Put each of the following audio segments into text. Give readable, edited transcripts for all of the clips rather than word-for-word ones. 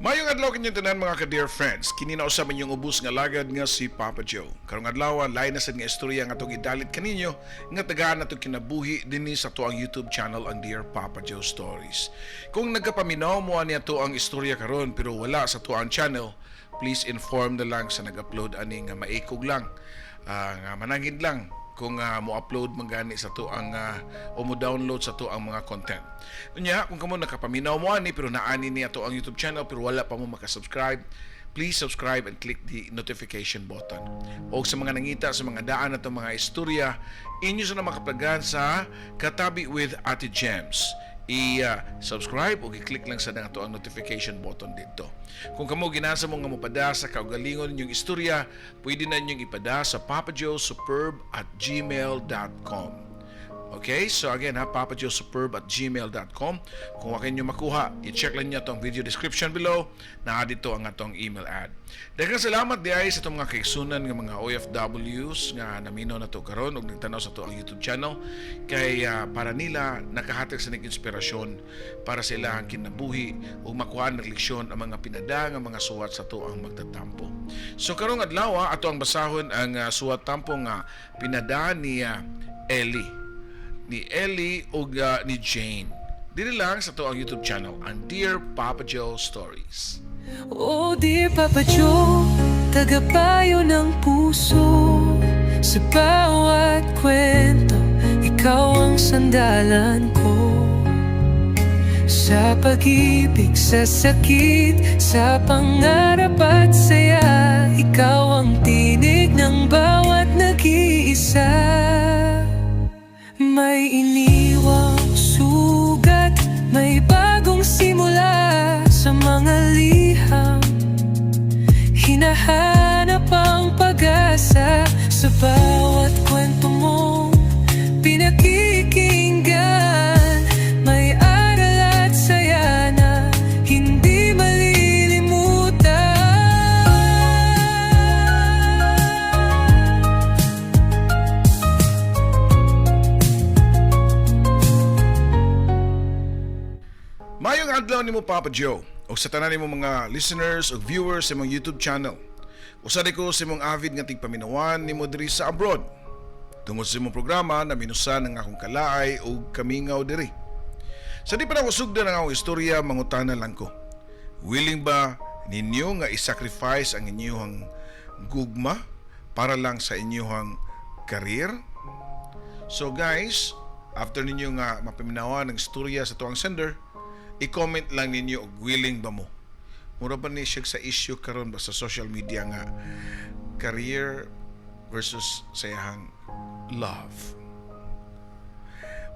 Mayong adlaw kinyo tanan mga ka-dear friends. Kini na usab inyong ubos nga lagad nga si Papa Joe. Karong adlaw lain na sad nga istorya nga atong idalit kaninyo nga tagaan nato kinabuhi dinhi sa tuang YouTube channel ang Dear Papa Joe Stories. Kung nagkapaminaw mo ani ato ang istorya karon pero wala sa tuang channel, please inform na lang sa nag-upload ani nga maikog lang. Nga manangin lang kung mo-upload man gani sa to ang o mo-download sa to ang mga content. Unya, kung kamo nakapaminaw mo ani pero naani niya to ang YouTube channel pero wala pa mo makasubscribe, please subscribe and click the notification button. O sa mga nangita sa mga daan na mga istorya, inyo sa na makaplagan sa Katabi with Ate Gems. I-subscribe o i-click lang sa nato ang notification button dito. Kung kamo ginasa mo nga mopada sa kaugalingon ninyong istorya, pwede na ninyong ipada sa papajoesuperb@gmail.com. Okay, so again papajoesuperb@gmail.com. Kung wakin nyo makuha, i-check lang nyo itong video description below na dito ang atong email ad. Daghang salamat di ay sa itong mga kaigsunan ng mga OFWs nga namino na to karon ug nagtanaw sa to ang YouTube channel kay para nila nakahatag sa inspirasyon para sa ilang kinabuhi ug makuha ng leksyon ang mga pinada nga mga suwat sa to ang magtatampo. So karong adlaw ato ang basahon ang suwat tampo nga pinada ni Ellie o ni Jane. Dili lang sa to ang YouTube channel, ang Dear Papa Joe Stories. Oh, Dear Papa Joe, tagapayo ng puso. Sa bawat kwento, ikaw ang sandalan ko. Sa pag-ibig, sa sakit, sa pangarap at saya, ikaw ang tinig ng bawat nag-iisa. May iniwang sugat, may bagong simula sa mga liham. Hinahanap ang pag-asa sa bawat kwento mong pinakikinggan. May aral at saya na hindi malilimutan. Mayong adlaw nimo Papa Joe o sa tanan nimo mga listeners o viewers sa imong YouTube channel. Usa ko sa imong avid nga tigpaminawan nimo diri sa abroad. Tungod sa imong programa na minusan ang akong kalaay o kamingaw diri. Sa di pa na kusugdan ang akong istorya, mangutana lang ko. Willing ba ninyo nga i-sacrifice ang inyong gugma para lang sa inyong career? So guys, after ninyo nga mapaminawan ang istorya sa tuwang sender, i-comment lang ninyo og willing ba mo. Mura ba ni siya sa issue karon ba sa social media nga career versus sayahang love.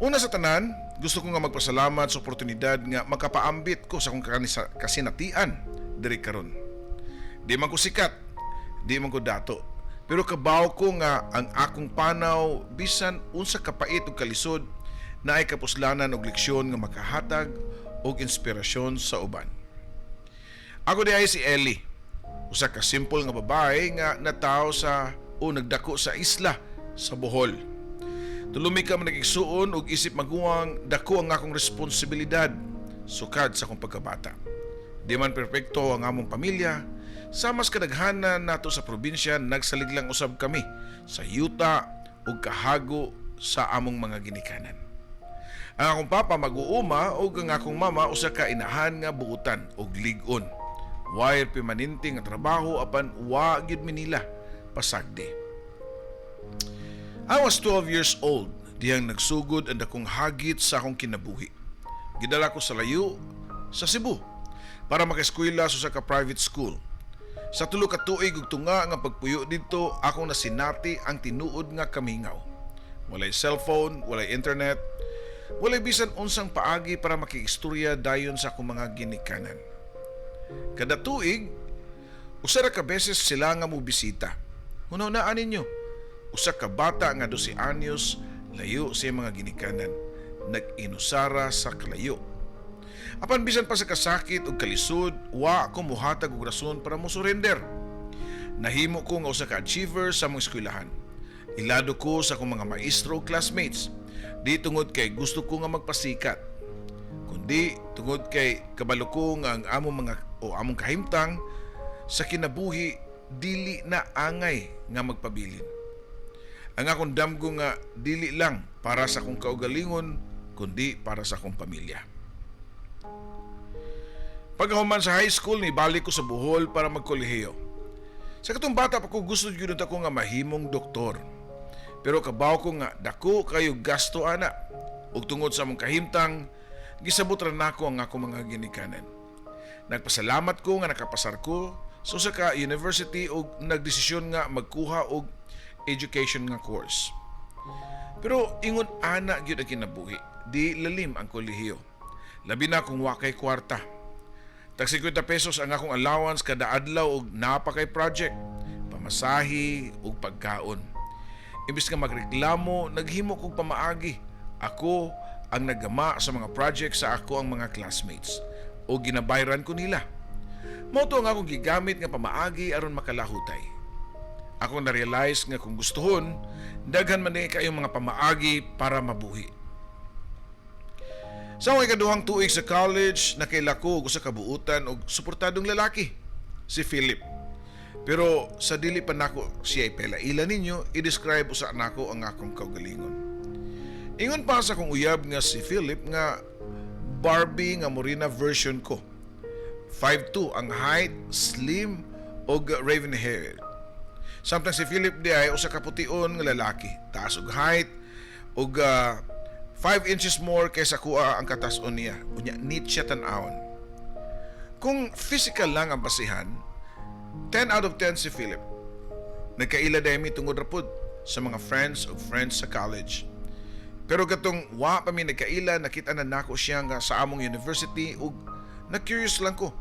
Una sa tanan, gusto ko nga magpasalamat sa oportunidad nga makapaambit ko sa akong kasinatian diri karon. Di man ko sikat, di man ko dato, pero kabaw ko nga ang akong panaw bisan unsa kapait ug kalisod na ay kapuslanan og leksyon nga makahatag og inspirasyon sa uban. Ako di ay si Ellie, usa ka simple nga babae nga natawo sa o nagdako sa isla sa Bohol. Tulumi ka man nagigsuon og isip maguwang dako ang akong responsibilidad sukad sa akong pagkabata. Di man perpekto ang among pamilya, sa mas kadaghanan nato sa probinsya nagsaliglang usab kami sa yuta ug kahago sa among mga ginikanan. Ang akong papa mag-uuma ug ang akong mama usa ka inahan nga buutan og lig-on. Wire permanente nga trabaho apan wa gyud mi nila pasagdi. I was 12 years old diyang nagsugod ang dakong hagit sa akong kinabuhi. Gidala ko sa layo sa Cebu para maka-eskwela sa ka private school. Sa tulo ka tuig ug tunga nga pagpuyo didto, ako na sinati ang tinuod nga kamingaw. Walay cellphone, walay internet, walay bisan unsang paagi para makiistorya dayon sa akong mga ginikanan. Kada tuig, usa ra ka beses sila nga mo bisita. Hunaw-naan ninyo, usa ka bata nga 12 anyos layo sa mga ginikanan, nag-inusara sa kalayo. Apan bisan pa sa kasakit ug kalisod, wa ko muhatag og rason para mo surrender. Nahimo ko nga usa ka achiever sa mong eskwelahan. Ilado ko sa akong mga maestro ug classmates. Di tungod kay gusto ko nga magpasikat, kundi tungod kay kabalo ko nga ang among mga o among kahimtang sa kinabuhi dili na angay nga magpabilin. Ang akong damgo nga dili lang para sa akong kaugalingon kundi para sa akong pamilya. Pagkahuman sa high school, nibalik ko sa Bohol para magkolehiyo. Sa katong bata pa ko gusto gyud ako nga mahimong doktor. Pero kabaw ko nga dako kayo gasto ana. Ug tungod sa among kahimtang, gisabot ra nako ang akong mga ginikanan. Nagpasalamat ko nga nakapasar ko sa usa ka university ug nagdesisyon nga magkuha og education nga course. Pero ingon ana gyud ang kinabuhi, di lalim ang kolehiyo. Labi na kung wa kay kwarta. Tag 50 pesos ang akong allowance kada adlaw og napakay project, pamasahi ug pagkaon. Imbis nga magreklamo, naghimo kog pamaagi. Ako ang naggama sa mga project sa ako ang mga classmates o ginabayran ko nila. Mao to ang akong gigamit nga pamaagi aron makalahutay. Ako na-realize nga kung gustuhon, daghan man ni kayong mga pamaagi para mabuhi. Sa akong ikaduhang tuig sa college, nakaila ko og usa ka buutan og suportadong lalaki, si Philip. Pero sa dili pa nako siya ipelaila ninyo, i-describe usa nako ang akong kaugalingon. Ingon pa sa akong uyab nga si Philip nga Barbie nga morena version ko. 5'2" ang height, slim og raven hair. Samtang si Philip di ay usa ka pution nga lalaki, taas og height og 5 inches more kaysa kuha ang katas-on niya. Unya neat siya tan-awon. Kung physical lang ang basihan, 10 out of 10 si Philip. Nagkaila dahil mi tungod rapod sa mga friends sa college. Pero katong wa pa mi nagkaila, nakita na nako siya nga sa among university ug na-curious lang ko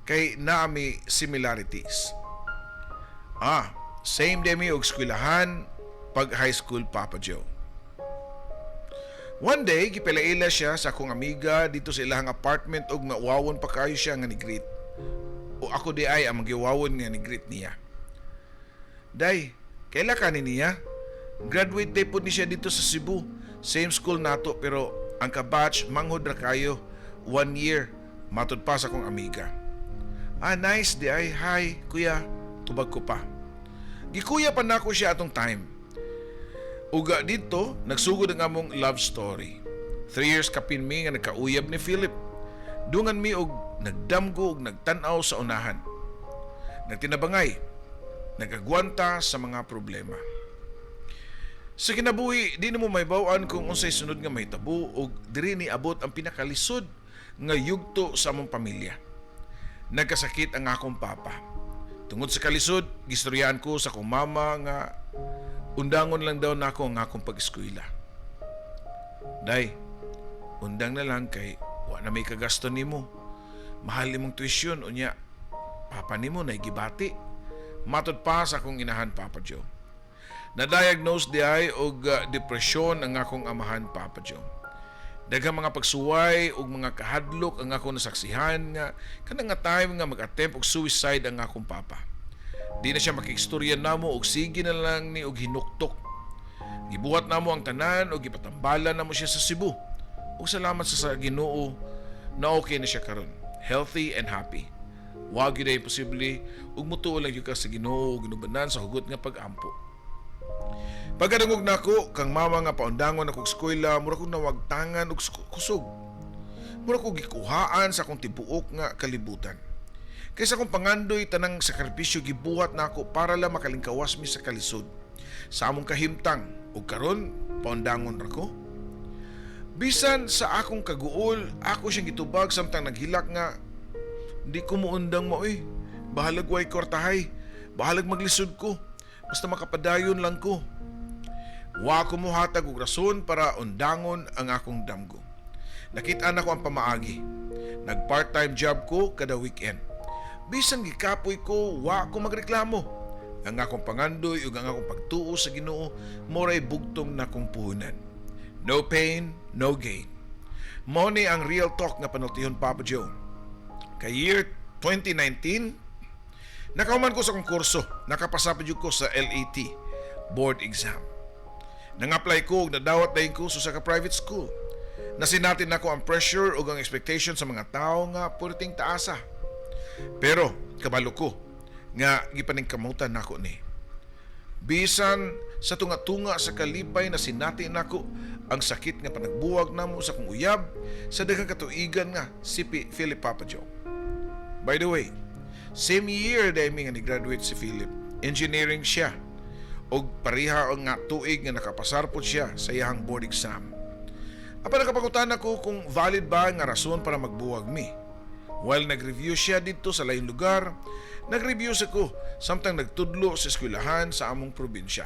kay naami similarities. Same day mi og eskwelahan pag high school Papa Joe. One day, gipelaila siya sa akong amiga dito sa ilahang apartment ug mauwawon pa kayo siya nga ni-greet. O ako di ay ang magiwawon nga ni-greet niya. Day, kaila ka ni niya? Graduate day po ni siya dito sa Cebu. Same school nato pero ang kabatch manghod ra kayo. 1 year. Matod pa sa akong amiga. Nice di ay. Hi, kuya. Tubag ko pa. Gikuya pa nako siya atong time. Uga dito, nagsugod ang among love story. 3 years kapin mi nga nagkauyab ni Philip. Dungan mi og nagdamgo og nagtan-aw sa unahan. Nagtinabangay, nagagwanta sa mga problema. Sa kinabuhi, di na mo may bawaan kung unsay sunod nga mahitabo og diri ni abot ang pinakalisod nga yugto sa among pamilya. Nagkasakit ang akong papa. Tungod sa kalisod, gistoryaan ko sa akong mama nga undangon lang daw nako ang akong pag-eskwela. Day, undang na lang kay wa na may kagasto nimo. Mahal imong tuition unya papa nimo na gibati. Matod pa sa akong inahan Papa Joe. Na-diagnose di ay og depresyon ang akong amahan Papa Joe. Daghang mga pagsuway ug mga kahadlok ang akong nasaksihan nga kanang nga time nga mag-attempt og suicide ang akong papa. Di na siya makikstorya namo og sige na lang ni og hinuktok. Gibuhat namo ang tanan og gipatambalan namo siya sa Cebu. Ug salamat sa Ginoo na okay na siya karon, healthy and happy. Wa gyud ay posible ug mutuo lang gyud ka sa Ginoo ug ginubanan sa hugot nga pag-ampo. Pagkadungog nako kang mama nga paundangon ako sa eskwela, mura kong nawagtangan og kusog. Mura ko gikuhaan sa akong tibuok nga kalibutan. Kaysa kong pangandoy tanang sakripisyo gibuhat nako para lang makalingkawas mi sa kalisod. Sa among kahimtang ug karon paundangon ra ko. Bisan sa akong kaguol, ako siyang gitubag samtang naghilak nga di ko muundang mo Bahalag way kortahay, bahalag maglisod ko. Basta makapadayon lang ko. Wa ko mo hatag og rason para undangon ang akong damgo. Nakita na ko ang pamaagi. Nag part-time job ko kada weekend. Bisan gikapoy ko, wa ko magreklamo. Ang akong pangandoy ug ang akong pagtuo sa Ginoo moray bugtong na kong puhunan. No pain, no gain. Mao ni ang real talk nga panultihon Papa Joe. Kay year 2019, nakauman ko sa kong kurso, nakapasa pa ko sa LAT board exam. Nang-apply ko ug nadawat dayon ko sa private school. Nasinatin nako ang pressure ug ang expectation sa mga tao nga puriting taasa. Pero kabalo ko nga gipaningkamutan nako ni. Bisan sa tunga-tunga sa kalipay na sinati nako ang sakit nga panagbuwag namo sa kong uyab sa daghang katuigan nga si Philip Papa Joe. By the way, same year dahil nga ni-graduate si Philip. Engineering siya. Og pareha ang nga tuig nga nakapasar po siya sa iyang board exam. Apa nakapangutan ako kung valid ba nga rason para magbuwag mi. While nag-review siya dito sa laing lugar, nag-review sa ko samtang nagtudlo sa eskwelahan sa among probinsya.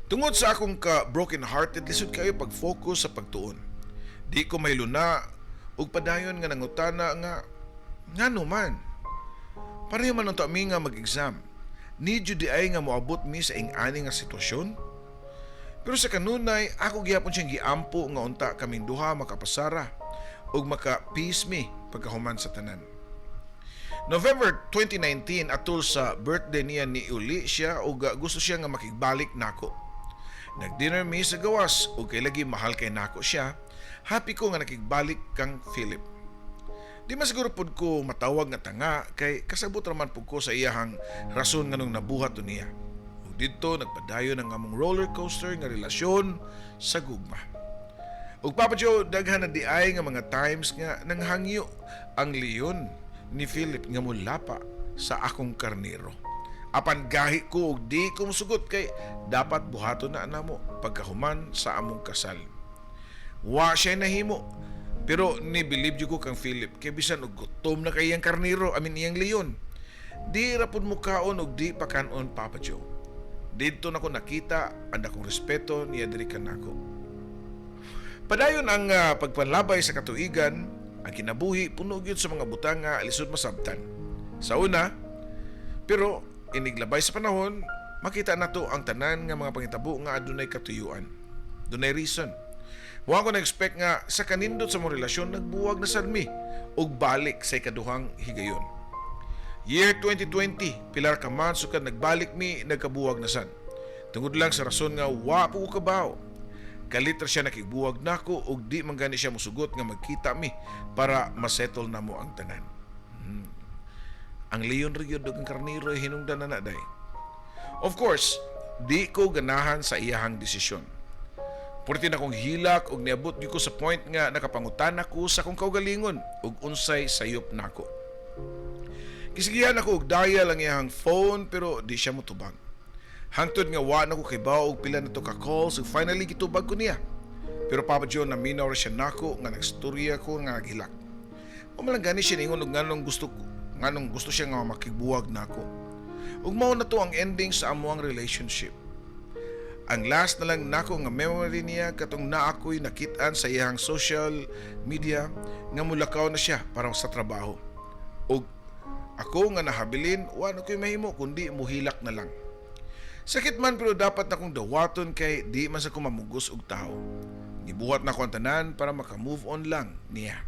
Tungod sa akong ka-broken hearted, lisod kayo pag-focus sa pagtuon. Di ko may luna ug padayon nga nangutana nga naman. Pareho man ang mi nga mag-exam. Need you di ay nga moabot mi sa ing-ani nga sitwasyon? Pero sa kanunay, ako gihapon siyang giampo nga unta kaming duha makapasara ug maka-peace mi pagkahuman sa tanan. November 2019 atol sa birthday niya ni uli siya ug gusto siya nga makigbalik nako. Nag-dinner mi sa gawas ug kay lagi mahal kay nako siya. Happy ko nga nakigbalik kang Philip. Di masiguro pud ko matawag nga tanga kay kasabot raman pud ko sa iyahang rason nganong nabuhat niya. Ug didto nagpadayon ang among roller coaster nga relasyon sa gugma. Ug Papa Joe, daghan na di ay nga mga times nga nanghangyo ang leon ni Philip nga mulapa sa akong karnero. Apan gahi ko ug di ko musugot kay dapat buhaton na namo pagkahuman sa among kasal. Wa siya nahimo. Pero ni-believe ko kang Philip kay bisan og gutom na kay iyang karnero, iyang leon. Di rapod mo kaon og di pa kanon Papa Joe. Dito nako nakita ang akong respeto niya diri kanako. Padayon ang pagpanlabay sa katuigan, ang kinabuhi puno gyud sa mga butang nga lisod masabtan. Sa una, pero iniglabay sa panahon, makita nato ang tanan nga mga pangitabo nga adunay katuyuan. Dunay reason. Wa ko na-expect nga sa kanindot sa mong relasyon nagbuwag na sad mi ug balik sa ikaduhang higayon. Year 2020, pilar ka man sukad nagbalik mi nagkabuwag na sad. Tungod lang sa rason nga wa po ko kabaw. Kalitra siya nakigbuwag nako ug di man gani siya musugot nga magkita mi para masettle na mo ang tanan. Ang leon ryod ug ang karnero hinungdan na day. Of course, di ko ganahan sa iyahang desisyon. Purti na kong hilak ug niabot gyud ko sa point nga nakapangutan ako sa akong kaugalingon ug unsay sayop nako. Kisigihan ako og dial ang iyang phone pero di siya motubag. Hangtod nga wa na ko kay bao og pila na to ka calls ug finally gitubag ko niya. Pero Papa Joe na minaw ra siya nako nga nagstorya ko nga naghilak. O man gani siya ningon og nganong gusto siya nga makigbuwag nako. Ug mao na to ang ending sa amuang relationship. Ang last na lang nako nga memory niya katong naako'y nakitaan sa iyang social media nga mulakaw na siya para sa trabaho. Og ako nga nahabilin, wala ko'y mahimo kundi muhilak na lang. Sakit man pero dapat na kong dawaton kay di man sa kumamugos og tao. Gibuhat na ko ang tanan para maka-move on lang niya.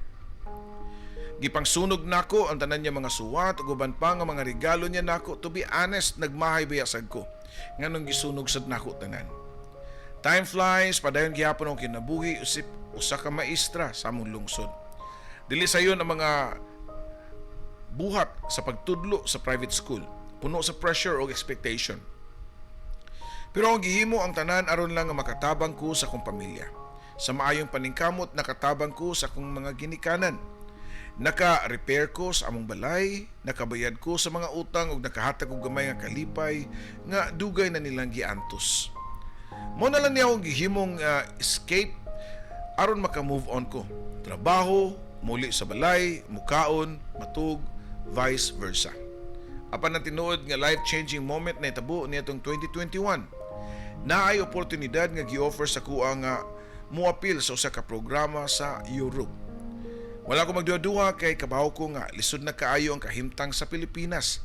Gipangsunog nako ang tanan niya mga suwat ug uban pa nga mga regalo niya nako. To be honest, nagmahay bayasag ko nganong gisunog sad nako tanan. Time flies, padayon gihapon ang kinabuhi usip usa ka maestra sa among lungsod. Dili sayon ang mga buhat sa pagtudlo sa private school, puno sa pressure o expectation. Pero ang gihimo ang tanan aron lang nga makatabang ko sa akong pamilya. Sa maayong paningkamot nakatabang ko sa akong mga ginikanan. Naka-repair ko sa among balay, nakabayad ko sa mga utang ug nakahatag og gamay nga kalipay nga dugay na nilang giantos. Mo na lang niya akong gihimong escape aron maka-move on ko. Trabaho, muli sa balay, mukaon, matug, vice versa. Apan ang tinuod nga life-changing moment na itabo nitong 2021, naay oportunidad nga gi-offer sa kuha nga muapil sa usa ka programa sa Europe. Wala ko magduha-duha kay kabaw ko nga lisod na kaayo ang kahimtang sa Pilipinas.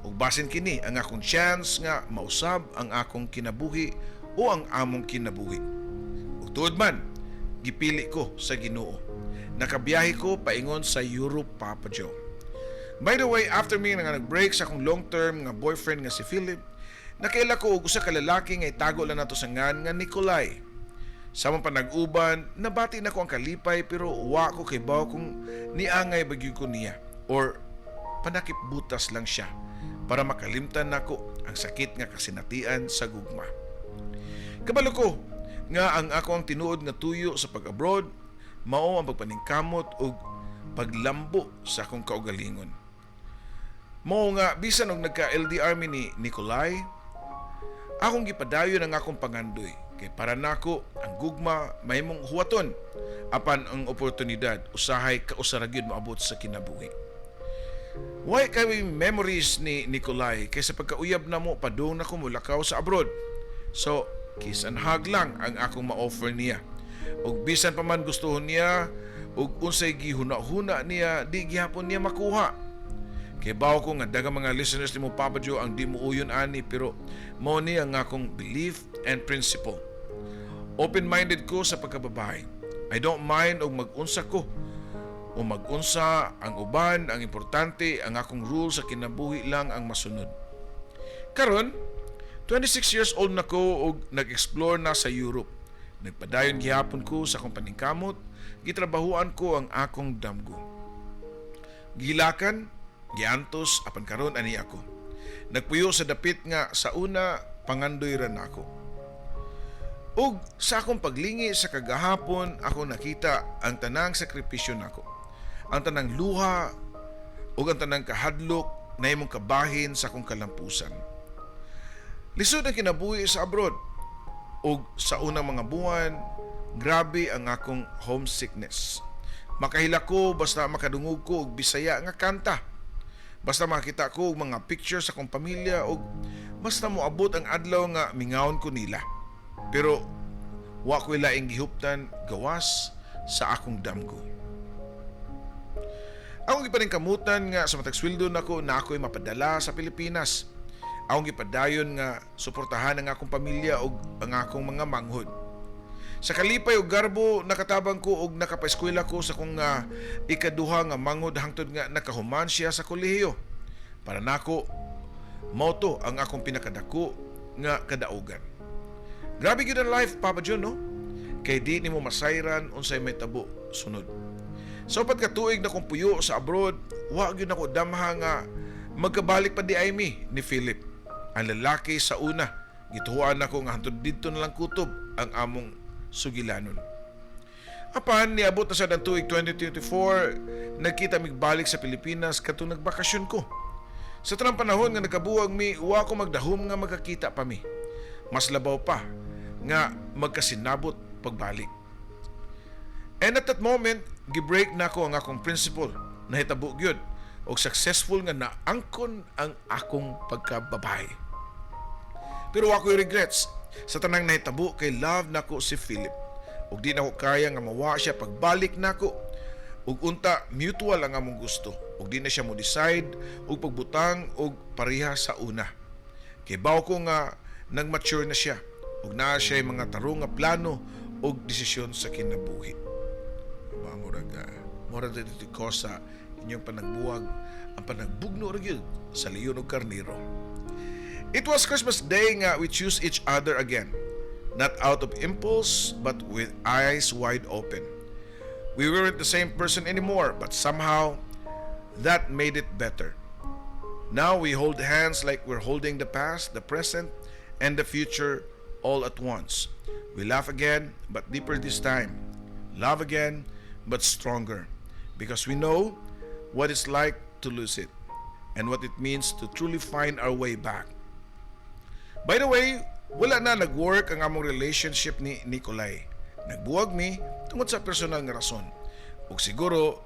Ug basin kini ang akong chance nga mausab ang akong kinabuhi o ang among kinabuhi. Ug tuod man, gipili ko sa Ginoo. Nakabiyahe ko paingon sa Europe, Papa Joe. By the way, after me nga nag-break sa akong long-term nga boyfriend nga si Philip, nakaila ko og usa ka lalaki nga itago lang nato sa ngan nga Nikolai. Sa mong panag-uban, nabati na ko ang kalipay pero wa ko kay baw kung niangay bagyod ko niya or panakip butas lang siya para makalimtan nako ang sakit nga kasinatian sa gugma. Kabalo ko nga ang ako ang tinuod nga tuyo sa pag-abroad mao ang pagpaningkamot ug paglambo sa akong kaugalingon. Mao nga bisan og nagka-LDR mi ni Nikolai, akong gipadayon ang akong pangandoy kay para nako ang gugma mahimong huwaton apan ang oportunidad usahay kausara gyud moabot sa kinabuhi. Why kay memories ni Nikolai kay sa pagkauyab na mo padung na ko mulakaw sa abroad. So kiss and hug lang ang akong ma-offer niya. Ug bisan pa man gustuhon niya ug unsay gihuna-huna niya di gihapon niya makuha. Kay bawo ko nga daghang mga listeners ni mo Papa Joe ang di mo uyon ani pero mao ni ang akong belief and principle. Open-minded ko sa pagkababae. I don't mind og mag-unsa ko o mag-unsa ang uban, ang importante ang akong rule sa kinabuhi lang ang masunod. Karon 26 years old na ko og nag-explore na sa Europe. Nagpadayon gihapon ko sa akong paningkamot, gitrabahuan ko ang akong damgo. Gilakan, giantos apan karon ani ako. Nagpuyo sa dapit nga sa una pangandoy ra nako. Ug sa akong paglingi sa kagahapon ako nakita ang tanang sakripisyo nako. Ang tanang luha ug ang tanang kahadlok na imong kabahin sa akong kalampusan. Lisod ang kinabuhi sa abroad ug sa unang mga buwan, grabe ang akong homesickness. Makahila ko basta makadungog ko og Bisaya nga kanta. Basta makita ko og mga pictures sa akong pamilya ug basta moabot ang adlaw nga mingawon ko nila. Pero wa ko'y laing gihuptan gawas sa akong damgo. Akong gipaningkamutan nga sa matag sweldo nako na ako'y mapadala sa Pilipinas. Akong gipadayon nga suportahan ang akong pamilya ug ang akong mga manghod. Sa kalipay ug garbo nakatabang ko ug nakapaeskwela ko sa kong ikaduha nga manghod hangtod nga nakahuman siya sa kolehiyo. Para nako mao to ang akong pinakadako nga kadaugan. Grabe gyud ang life Papa John no? Kay di nimo masayran unsay may tabo sunod. Sa upat ka tuig na kong puyo sa abroad, wa gyud nako damha nga magkabalik pa di ay mi ni Philip. Ang lalaki sa una, gituhuan ako nga hantod didto na lang kutob ang among sugilanon. Apan niabot na sa tuig 2024, nagkita mig balik sa Pilipinas katong nagbakasyon ko. Sa tanang panahon nga nagkabuwag mi, wa ko magdahom nga magkakita pa mi. Mas labaw pa nga magkasinabot pagbalik. And at that moment, gibreak na ko ang akong principle na hitabo gyud og successful nga naangkon ang akong pagkababae. Pero ako'y regrets sa tanang nahitabo kay love nako si Philip. Ug di na ko kaya nga mawa siya pagbalik nako. Ug unta mutual ang among gusto. Ug di na siya mo decide ug pagbutang ug pareha sa una. Kay bawo ko nga nagmature na siya ug naa siya mga tarong nga plano ug desisyon sa kinabuhi. Mura dito ko sa inyong panagbuwag ang panagbugno rin sa leon ug karniro. It was Christmas Day nga we choose each other again. Not out of impulse, but with eyes wide open. We weren't the same person anymore, but somehow that made it better. Now we hold hands like we're holding the past, the present, and the future all at once. We laugh again, but deeper this time. Love again, but stronger. Because we know what it's like to lose it and what it means to truly find our way back. By the way, wala na nag-work ang among relationship ni Nikolai. Nagbuwag mi tungod sa personal nga rason. Ug siguro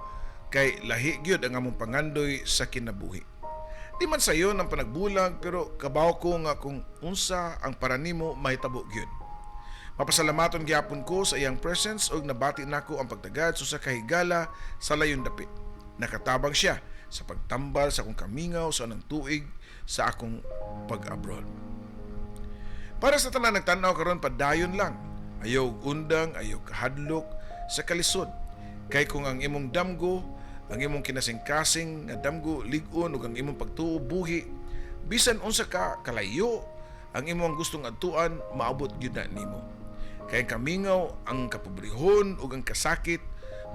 kay lahi gyud ang among pangandoy sa kinabuhi. Di man sayo ng panagbulag pero kabaw ko nga kung unsa ang para nimo mahitabo gyud. Mapasalamaton gyapon ko sa iyang presence ug nabati nako ang pagtagad sa kahigala sa layon dapit. Nakatabang siya sa pagtambal sa akong kamingaw sa anang tuig sa akong pag-abroad. Para sa tanan nagtanaw karon padayon lang. Ayaw undang, ayaw kahadlok sa kalisod. Kay kung ang imong damgo, ang imong kinasing-kasing nga damgo lig-on ug ang imong pagtuo buhi, bisan unsa ka kalayo, ang imong gustong adtuan maabot gyud na nimo. Kay kamingaw ang kapobrehon ug ang kasakit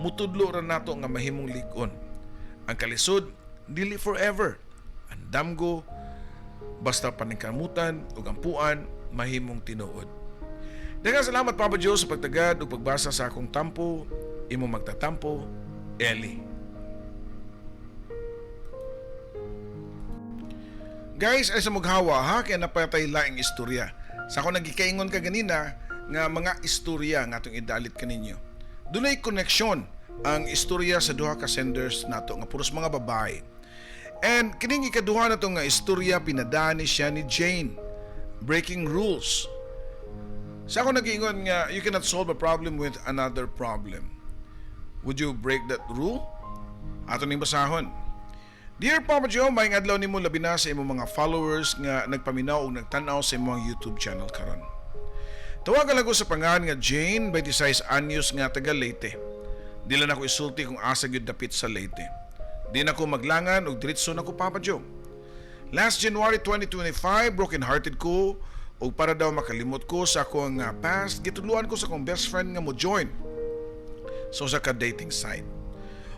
mutudlo ra nato nga mahimong lig-on. Ang kalisod dili forever. Andam go, basta paningkamutan ug ampuan, mahimong tinuod. Daghang salamat Papa Joe sa pagtagad ug pagbasa sa akong tampo, imo magtatampo, Ellie. Guys, ay sa mughawa ha, kaya napatay laing istorya. Sa ako nagikaingon ka ganina, nga mga istorya nga itong idalit kaninyo. Dunay koneksyon ang istorya sa duha ka senders nato nga puros mga babae. And kining ikaduha na itong nga istorya, pinadani siya ni Jane. Breaking rules. Sa ako nag-iingon nga, you cannot solve a problem with another problem. Would you break that rule? Ato ning basahon. Dear Papa Joe, maayong adlaw nimo labi na sa imong mga followers nga nagpaminaw ug nagtan-aw sa imong YouTube channel karon. Tawagan ako sa pangalan nga Jane, 26 anyos nga taga Leyte. Dila na ko isulti kung asa gyud dapit sa Leyte. Di na ko maglangan ug diretso na ko Papa Joe. Last January 2025, broken hearted ko ug para daw makalimot ko sa akong past, gituluan ko sa akong best friend nga mo join sa usa ka dating site.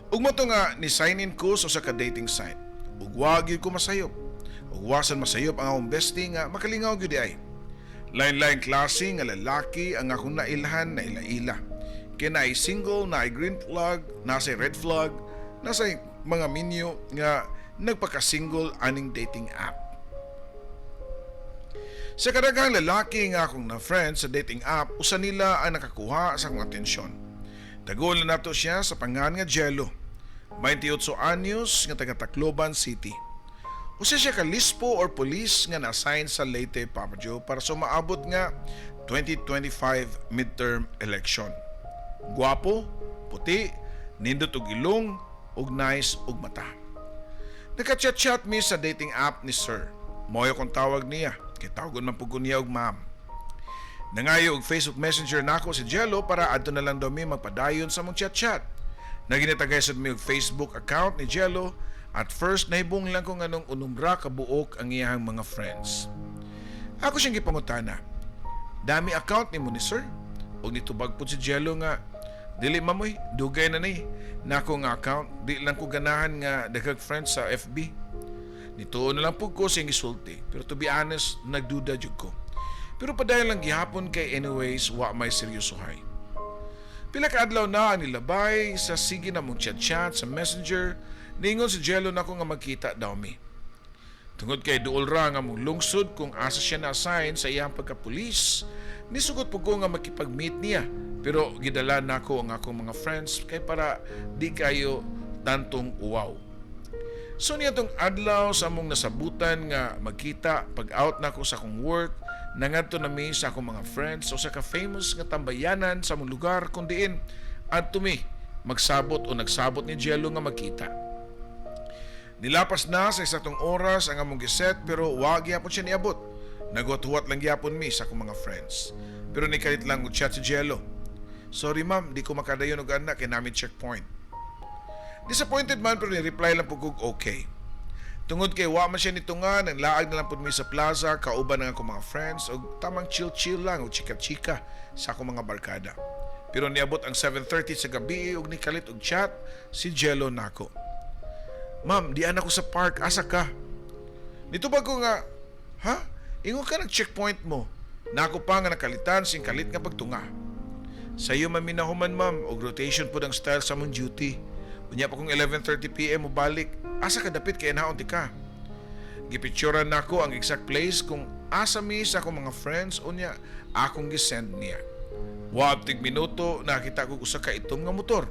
Ug mo to nga ni sign in ko sa usa ka dating site. Ug wa gyud ko masayop. Ug wasan masayop ang akong bestie nga makalingaw gyud ay. Lain-lain klase nga lalaki ang akong nailhan na ila-ila. Kaya na ay single, na ay green flag, nasa red flag, nasa mga minyo nga nagpaka-single aning dating app. Sa kadaghang lalaki nga akong na-friend sa dating app, usa nila ang nakakuha sa akong atensyon. Tagol na nato siya sa pangalan nga Jello. 28 anyos nga taga Tacloban City. Usa siya ka lispo or police nga na-assign sa Leyte, Papa Joe, para sa maabot nga 2025 midterm election. Guwapo, puti, nindot og ilong, og nice og mata. Naka-chat-chat mi sa dating app ni Sir. Moyo kong tawag niya, kay tawagon man pugod niya og ma'am. Nangayo og Facebook Messenger nako si Jello para adto na lang daw mi magpadayon sa mong chat-chat. Naginitagay sad mi og Facebook account ni Jello. At first, nahibong lang kung anong unumbra kabuok ang iyahang mga friends. Ako siyang gipangutana. Dami account ni mo ni Sir. O nitubag po si Jello nga, dili mamoy, dugay na ni. Nako nga account, di lang ko ganahan nga daghang friends sa FB. Nituon na lang po ko siyang gisulti. Pero to be honest, nagduda jud ko. Pero padayon lang gihapon kay anyways, wa may seryosohay. Pila ka adlaw na ang nilabay sa sige na mong chat-chat sa Messenger. Ningon si Jello na ko nga magkita daw mi. Tungod kay duol ra nga mong lungsod kung asa siya na-assign sa iyang pagka-pulis, nisugot po ko nga makipag-meet niya. Pero gidala na ko ang akong mga friends kay para di kayo tantong uwaw. So niya tong adlaw sa among nasabutan nga magkita pag-out na ko sa akong work, nangadto na mi sa akong mga friends o sa ka-famous nga tambayanan sa among lugar kung diin adto mi magsabot o nagsabot ni Jello nga magkita. Nilapas na sa isatong oras ang among giset pero wag gyapon siya niabot. Nagwat-huwat lang gyapon mi sa akong mga friends. Pero nikalit lang og chat si Jello. Sorry ma'am, di ko makadayon og ana kay namin checkpoint. Disappointed man pero ni-reply lang po kog okay. Tungod kay wa man siya nitungan, ang laag na lang po mi sa plaza, kauban ng akong mga friends og tamang chill-chill lang o chika-chika sa akong mga barkada. Pero niabot ang 7:30 sa gabi og nikalit og chat si Jello nako. Ma'am, diyan ako sa park, asa ka? Nitubag ko nga, ha? Ingon ka ng checkpoint mo. Nako pa nga nakalitan sing kalit nga pagtunga. Sa iyo maminahuman ma'am, og rotation po ng style sa mong duty. Unya pa kung 11:30 PM mo balik, asa ka dapit kay naon ti ka? Gipicturean nako ang exact place kung asa mi sa akong mga friends unya akong gisend niya. Wa tig minuto nakita ko usa ka itom nga motor.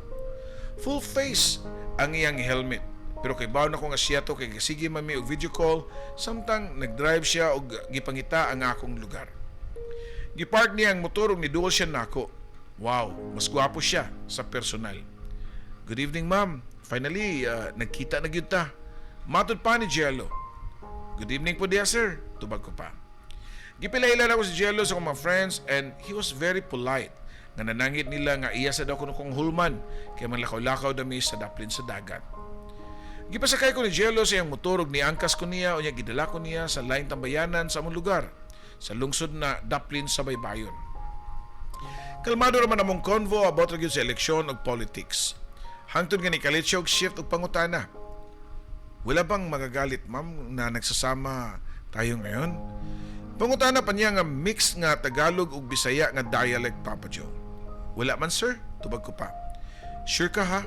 Full face ang iyang helmet. Pero kay bawo na ko nga siya to kay sige mami og video call samtang nagdrive siya og gipangita ang akong lugar. Gipark niya ang motor ug niduol siya nako. Wow, mas gwapo siya sa personal. Good evening ma'am. Finally, nagkita na gyud ta. Matud pa ni Jello. Good evening po diya sir. Tubag ko pa. Gipilailan ako si Jello sa akong mga friends and he was very polite. Nga nanangit nila nga iya sa daw kuno kong hulman kay manlakaw-lakaw dami sa daplin sa dagat. Gipasakay ko ni Jello sa iyang motor ug niangkas ko niya o niya gidala ko niya sa laing tambayanan sa among lugar sa lungsod na daplin sa Baybayon. Kalmado raman among convo about ra gyud sa eleksyon ug politics. Hangtod nga nikalit siya og shift ug pangutana. Wala bang magagalit, ma'am, na nagsasama tayo ngayon? Pangutana pa niya nga mix nga Tagalog ug Bisaya nga dialect, Papa Joe. Wala man, sir. Tubag ko pa. Sure ka, ha?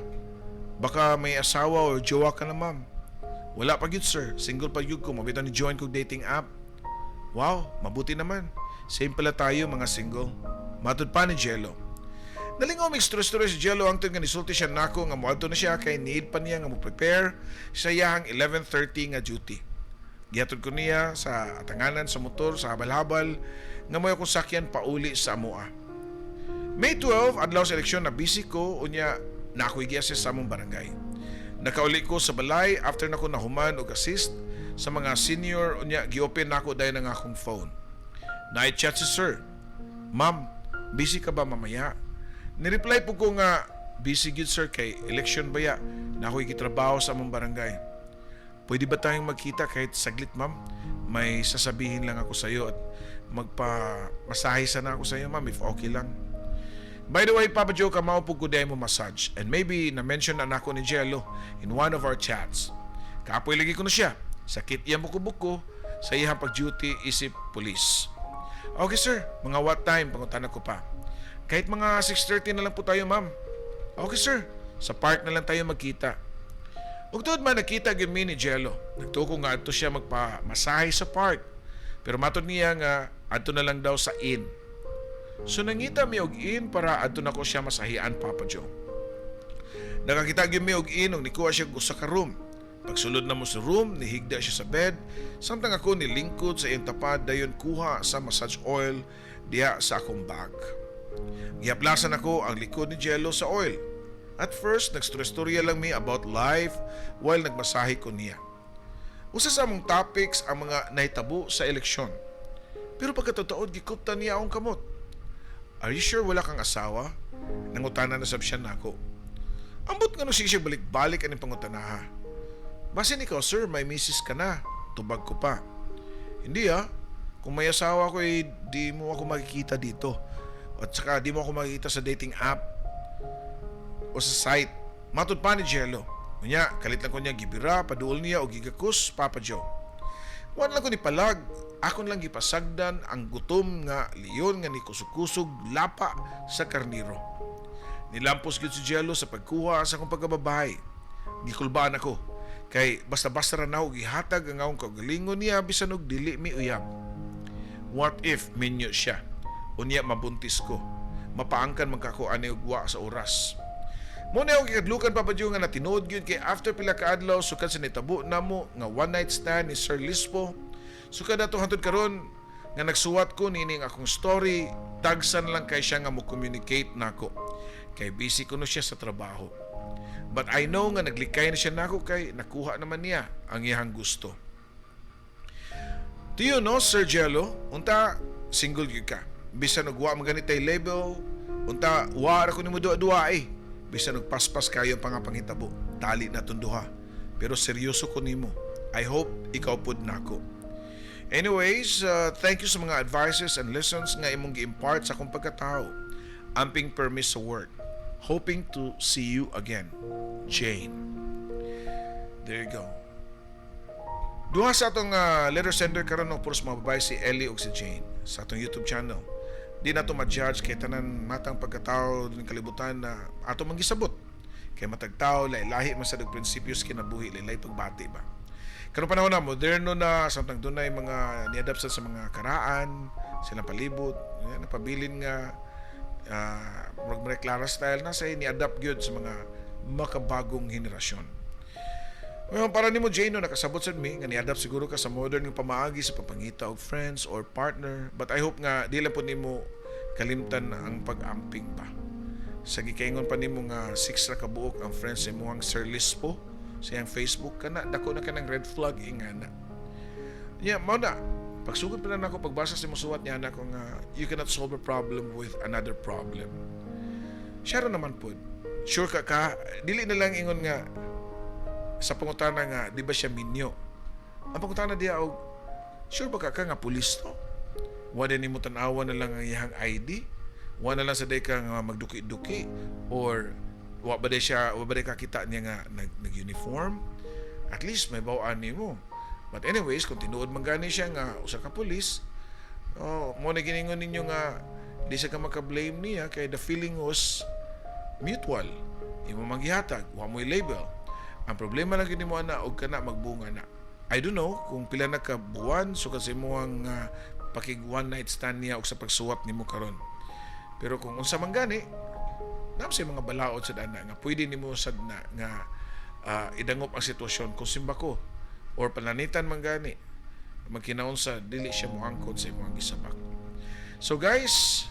Baka may asawa o jowa ka na, ma'am. Wala pa yun, sir. Single pa yun ko. Mabita ni join kong dating app. Wow, mabuti naman. Same pala tayo, mga single. Matod pa ni Jello. Nalingaw may stress-stress si Jello ang nga nisulti siya nako nga moadto na siya kay need pa niya nga mo-prepare sa iyang 11:30 nga duty. Gihatod ko niya sa atanganan sa motor sa habal-habal nga moy akong sakyan pauli sa amoa. May 12 adlaw sa eleksyon na busy ko unya na ako i-assist sa among barangay. Nakauli ko sa balay after nako nahuman og assist sa mga senior unya gi-open nako dayon ang akong phone. Night chat si sir. Ma'am, busy ka ba mamaya? Nireply po ko nga, busy good sir kay election baya na ako ikitrabaho sa among barangay. Pwede ba tayong magkita kahit saglit, ma'am? May sasabihin lang ako sa iyo at magpa-masahe sana ako sa iyo, ma'am, if okay lang. By the way, Papa Joe, kamao po ko mo massage and maybe na-mention na ako ni Jello in one of our chats. Kapoy lagi ko na siya. Sakit iya buko-buko sa iyang pag-duty isip police. Okay sir, mga what time? Pangutan ko pa. Kahit mga 6:30 na lang po tayo, ma'am. Okay, sir. Sa park na lang tayo magkita. Ug tuod man nakita gyud mi ni Jello. Nagtuko nga adto siya magpa-masahe sa park. Pero matod niya nga adto na lang daw sa inn. So nangita mi og inn para adto nako siya masahian, Papa Joe. Nakakita gyud mi og inn ug nikuha siya og usa ka room. Pagsulod na mo sa room, nihigda siya sa bed. Samtang ako nilingkod sa iyang tapad dayon kuha sa massage oil diha sa akong bag. Gihaplasan ako ang likod ni Jello sa oil. At first, nagstory-storya lang mi about life while nagmasahe ko niya. Usa sa among topics ang mga nahitabo sa eleksyon. Pero pagkatotoo, gikupta niya akong kamot. Are you sure wala kang asawa? Nangutana na sab siya nako. Ambot nga no siya balik-balik aning pangutanaha. Basin ikaw, sir, may misis ka na. Tubag ko pa. Hindi kung may asawa ko di mo ako makikita dito. At saka di mo ako makikita sa dating app o sa site. Matod pa ni Jello. Unya, kalit lang ko niya gibira, paduol niya o gigakus, Papa Joe. Wan lang ko ni palag, akon lang gipasagdan ang gutom nga leon nga ni kusog-kusog lapa sa karniro. Nilampos gid si Jello sa pagkuha sa akong pagkababahay. Gikulbaan ako, kay basta-basta ra na og gihatag ang akong kagalingon niya bisan og dili mi uyab. What if minyo siya? Unya mabuntis ko. Mapaangkan man kako ani ugwa sa oras. Mo na og ikadlukan, Papa Joe, nga natinood gyud kay after pila ka adlaw sukad sa nitabo namo nga one night stand ni Sir Lispo. Sukad ato hantod karon nga nagsuwat ko nining akong story, tagsan lang kay siya nga mo communicate nako. Kay busy ko no siya sa trabaho. But I know nga naglikay na siya nako kay nakuha naman niya ang iyang gusto. Do you know, Sir Jello, unta single gyud ka? Bisan og wa man ganitay label, unta wa ra ko nimo duwa-duwa bisan og paspas kayo ang pangapangitabo, tali na tunduha. Pero seryoso ko nimo. I hope ikaw pud nako. Anyways, thank you sa mga advices and lessons nga imong gi-impart sa akong pagkatao. Amping permis sa work. Hoping to see you again. Jane. There you go. Duha sa atong letter sender karon og puros mga babae si Ellie ug si Jane sa atong YouTube channel. Di na ito ma-judge kay tanan matang pagkatao ng kalibutan na ato manggisabot. Kay matag tao, lahi man sa prinsipyos kinabuhi, lahi pagbati ba. Karong panahon na, moderno na, samtang doon na yung mga ni-adapt sa mga karaan, silang palibot, napabilin nga, Mareklara style na sa ni-adapt yun sa mga makabagong henerasyon. Ngayon, para ni mo, Jane, no, nakasabot sa mi, nga ni-adapt siguro ka sa modern yung pamaagi sa papangita og friends or partner. But I hope nga, di lang po ni mo kalimtan ang pag-amping ba. Sa gikaingon pa ni mo nga 6 ra kabuok ang friends mo ang Sir Lispo sa iyang Facebook ka na, dako na ka ng red flag ingana. Yeah, mo na, pagsugod pa na ako, pagbasa sa musuwat niya na ako nga, you cannot solve a problem with another problem. Siya naman po, sure ka, dili na lang ingon nga, sa pangutana nga, di ba siya minyo? Ang pangutana diya, sure ba ka nga pulis to? Wala ni mo tanawa na lang ang iyang ID? Wala na lang sa day ka nga magduki-duki? Or wa ba day kakita niya nga nag-uniform? At least may bawaan nimo. But anyways, kung tinuod man gani siya nga usa ka pulis, mo na giningon ninyo nga di sa ka maka-blame niya kay the feeling was mutual. Imo manggihatag, wa mo'y label. Ang problema lang gini mo ana og kana magbunga na. I don't know kung pila na ka buwan so kasi mo ang pakig one night stand niya og sa pagsuwat nimo karon. Pero kung unsa man gani, napsay mga balaod sa dana nga pwede nimo sad na nga idangop ang sitwasyon kung simbako or pananitan man gani magkinaon sa dili siya mo angkod sa imong gisabak. So guys,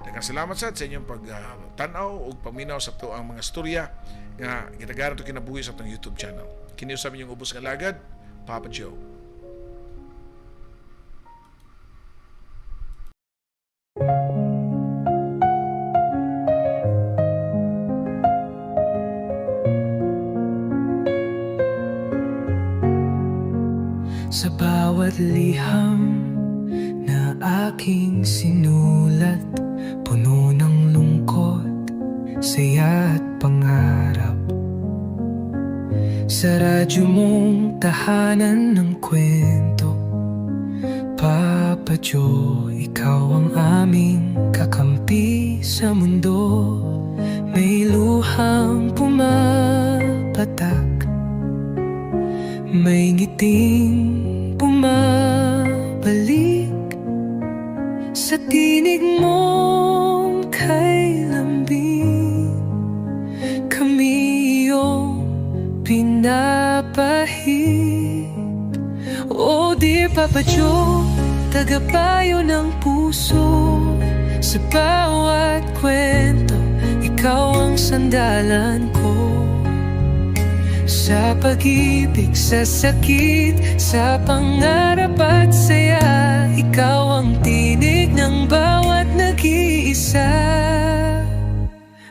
daghang salamat sa inyong pag-tanaw ug paminaw sa to ang mga storya nga gitagara to kinabuhi sa atong YouTube channel. Kini usab inyong ubos nga lagad, Papa Joe. Sa bawat liham na aking sinulat, puno ng lungkot, saya at pangarap. Sa radyo mong tahanan ng kwento, Papa Joe, ikaw ang aming kakampi sa mundo. May luhang pumapatak, may ngiting bumabalik sa tinig mong kay lambing. Kami iyong pinapahid. O dear Papa Joe, tagapayo ng puso. Sa bawat kwento, ikaw ang sandalan ko. Sa pag-ibig, sa sakit, sa pangarap at saya, ikaw ang tinig ng bawat nag-iisa.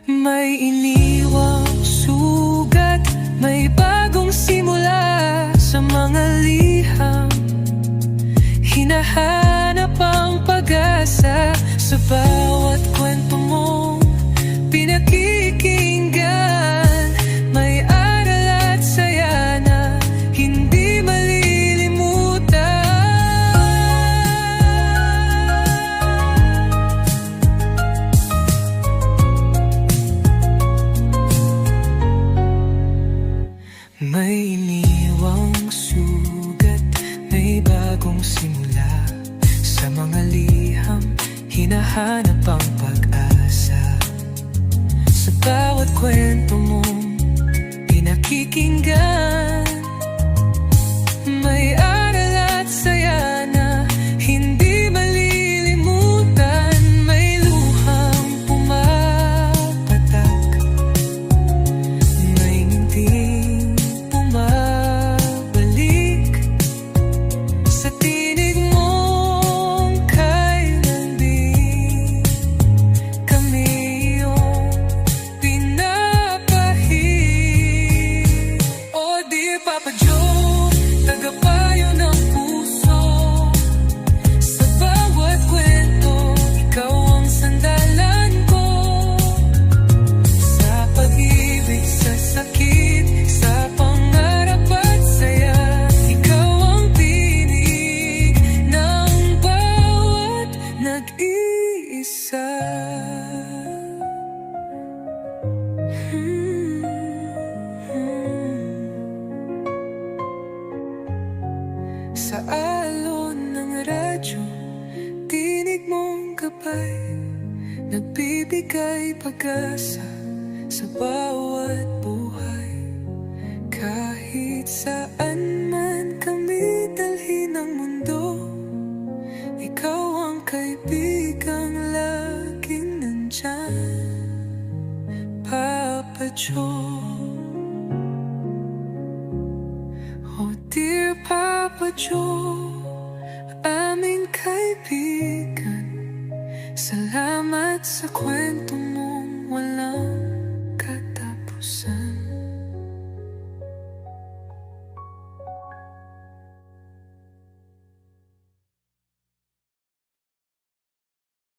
May iniwang sugat, may bagong simula sa mga liham. Hinahanap ang pag-asa sa bawat kwento mong pinakikinggan. May saya na hindi malilimutan. May iniwang sugat, may bagong simula sa mga liham. Hinahanap ang pag-asa sa bawat kwento mong pinakikinggan. May aral at saya na hindi malilimutan. May luhang pumapatak, may ngiting bumabalik sa tinig mong kay lambing. Kami iyong pinapahid. O dear Papa Joe, tagapayo ng puso. Sa bawat kwento, ikaw ang sandalan ko. Sa pag-ibig, sa sakit, sa pangarap at saya, ikaw ang tinig ng bawat nag-iisa. Sa alon ng radyo, tinig mong gabay, nagbibigay pag-asa sa bawat buhay. Kahit saan man kami dalhin ng mundo, ikaw ang kaibigang laging nandyan, Papa Joe. Oh dear Papa Joe, aming kaibigan, salamat sa kwento mong walang katapusan.